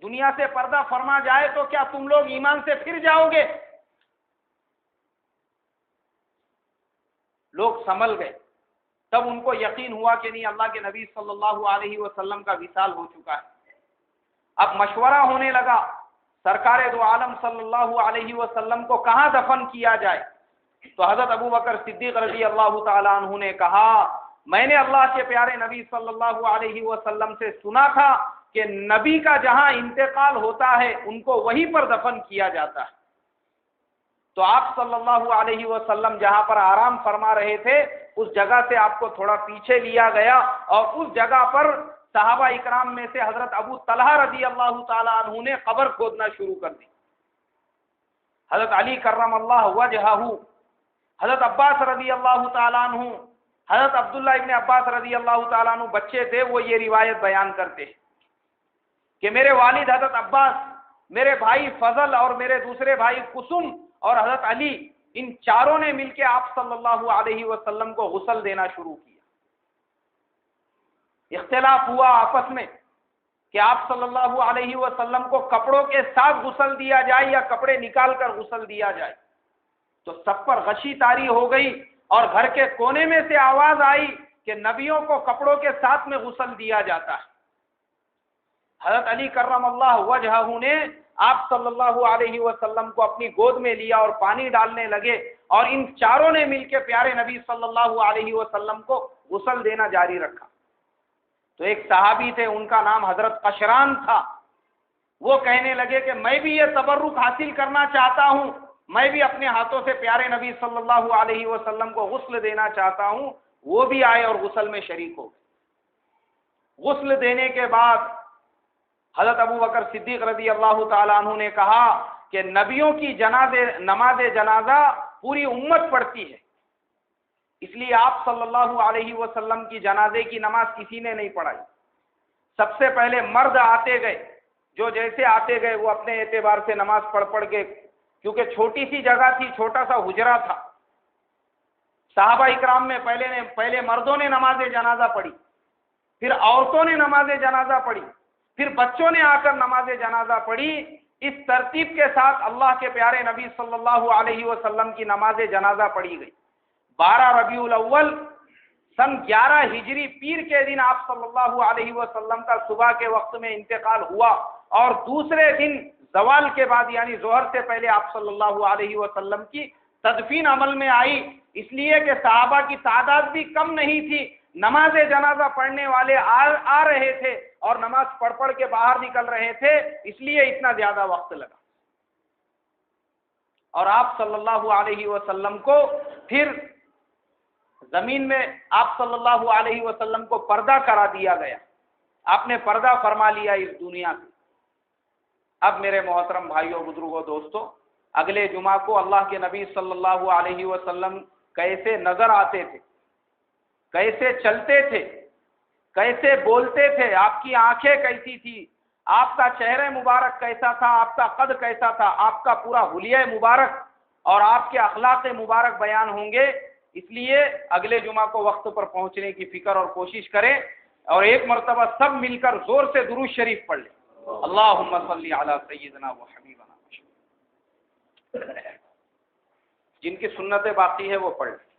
دنیا سے پردہ فرما جائے تو کیا تم لوگ ایمان سے پھر جاؤ گے؟ لوگ سنبھل گئے. تب ان کو یقین ہوا کہ نہیں اللہ کے نبی صلی اللہ علیہ وسلم کا وصال ہو چکا ہے. اب مشورہ ہونے لگا سرکار دو عالم صلی اللہ علیہ وسلم کو کہاں دفن کیا جائے. تو حضرت ابو بکر صدیق رضی اللہ تعالیٰ عنہ نے کہا میں نے اللہ کے پیارے نبی صلی اللہ علیہ وسلم سے سنا تھا کہ نبی کا جہاں انتقال ہوتا ہے ان کو وہیں پر دفن کیا جاتا ہے. تو آپ صلی اللہ علیہ وسلم جہاں پر آرام فرما رہے تھے اس جگہ سے آپ کو تھوڑا پیچھے لیا گیا اور اس جگہ پر صحابہ اکرام میں سے حضرت ابو طلحہ رضی اللہ تعالیٰ عنہ نے قبر کھودنا شروع کر دی. حضرت علی کرم اللہ وجہہ، حضرت عباس رضی اللہ تعالیٰ عنہ، حضرت عبداللہ ابن عباس رضی اللہ تعالیٰ عنہ بچے تھے وہ یہ روایت بیان کرتے ہیں کہ میرے والد حضرت عباس، میرے بھائی فضل اور میرے دوسرے بھائی قسم اور حضرت علی ان چاروں نے مل کے آپ صلی اللہ علیہ وسلم کو غسل دینا شروع کیا. اختلاف ہوا آپس میں کہ آپ صلی اللہ علیہ وسلم کو کپڑوں کے ساتھ غسل دیا جائے یا کپڑے نکال کر غسل دیا جائے. تو سب پر غشی طاری ہو گئی اور گھر کے کونے میں سے آواز آئی کہ نبیوں کو کپڑوں کے ساتھ میں غسل دیا جاتا ہے. حضرت علی کرم اللہ وجہہ نے آپ صلی اللہ علیہ وسلم کو اپنی گود میں لیا اور پانی ڈالنے لگے اور ان چاروں نے مل کے پیارے نبی صلی اللہ علیہ وسلم کو غسل دینا جاری رکھا. تو ایک صحابی تھے ان کا نام حضرت قشران تھا. وہ کہنے لگے کہ میں بھی یہ تبرک حاصل کرنا چاہتا ہوں، میں بھی اپنے ہاتھوں سے پیارے نبی صلی اللہ علیہ وسلم کو غسل دینا چاہتا ہوں. وہ بھی آئے اور غسل میں شریک ہو گئے. غسل دینے کے بعد حضرت ابو بکر صدیق رضی اللہ تعالیٰ عنہ نے کہا کہ نبیوں کی نماز جنازہ پوری امت پڑھتی ہے اس لیے آپ صلی اللہ علیہ وسلم کی جنازے کی نماز کسی نے نہیں پڑھائی. سب سے پہلے مرد آتے گئے، جو جیسے آتے گئے وہ اپنے اعتبار سے نماز پڑھ کے، کیونکہ چھوٹی سی جگہ تھی، چھوٹا سا حجرہ تھا. صحابہ اکرام میں پہلے مردوں نے نماز جنازہ پڑھی، پھر عورتوں نے نماز جنازہ پڑھی، پھر بچوں نے آ کر نماز جنازہ پڑھی. اس ترتیب کے ساتھ اللہ کے پیارے نبی صلی اللہ علیہ وسلم کی نماز جنازہ پڑھی گئی. 12 ربیع الاول سن 11 ہجری پیر کے دن آپ صلی اللہ علیہ وسلم کا صبح کے وقت میں انتقال ہوا، اور دوسرے دن زوال کے بعد یعنی ظہر سے پہلے آپ صلی اللہ علیہ وسلم کی تدفین عمل میں آئی. اس لیے کہ صحابہ کی تعداد بھی کم نہیں تھی، نماز جنازہ پڑھنے والے آ رہے تھے اور نماز پڑھ کے باہر نکل رہے تھے، اس لیے اتنا زیادہ وقت لگا. اور آپ صلی اللہ علیہ وسلم کو پھر زمین میں آپ صلی اللہ علیہ وسلم کو پردہ کرا دیا گیا، آپ نے پردہ فرما لیا اس دنیا سے. اب میرے محترم بھائیوں، بزرگوں، دوستوں، اگلے جمعہ کو اللہ کے نبی صلی اللہ علیہ وسلم کیسے نظر آتے تھے، کیسے چلتے تھے، کیسے بولتے تھے، آپ کی آنکھیں کیسی تھی، آپ کا چہرہ مبارک کیسا تھا، آپ کا قد کیسا تھا، آپ کا پورا حلیہ مبارک اور آپ کے اخلاق مبارک بیان ہوں گے. اس لیے اگلے جمعہ کو وقت پر پہنچنے کی فکر اور کوشش کریں، اور ایک مرتبہ سب مل کر زور سے درود شریف پڑھ لیں. اللہم صلی علی سیدنا و حبیبنا. جن کی سنت باقی ہے وہ پڑھ لیں.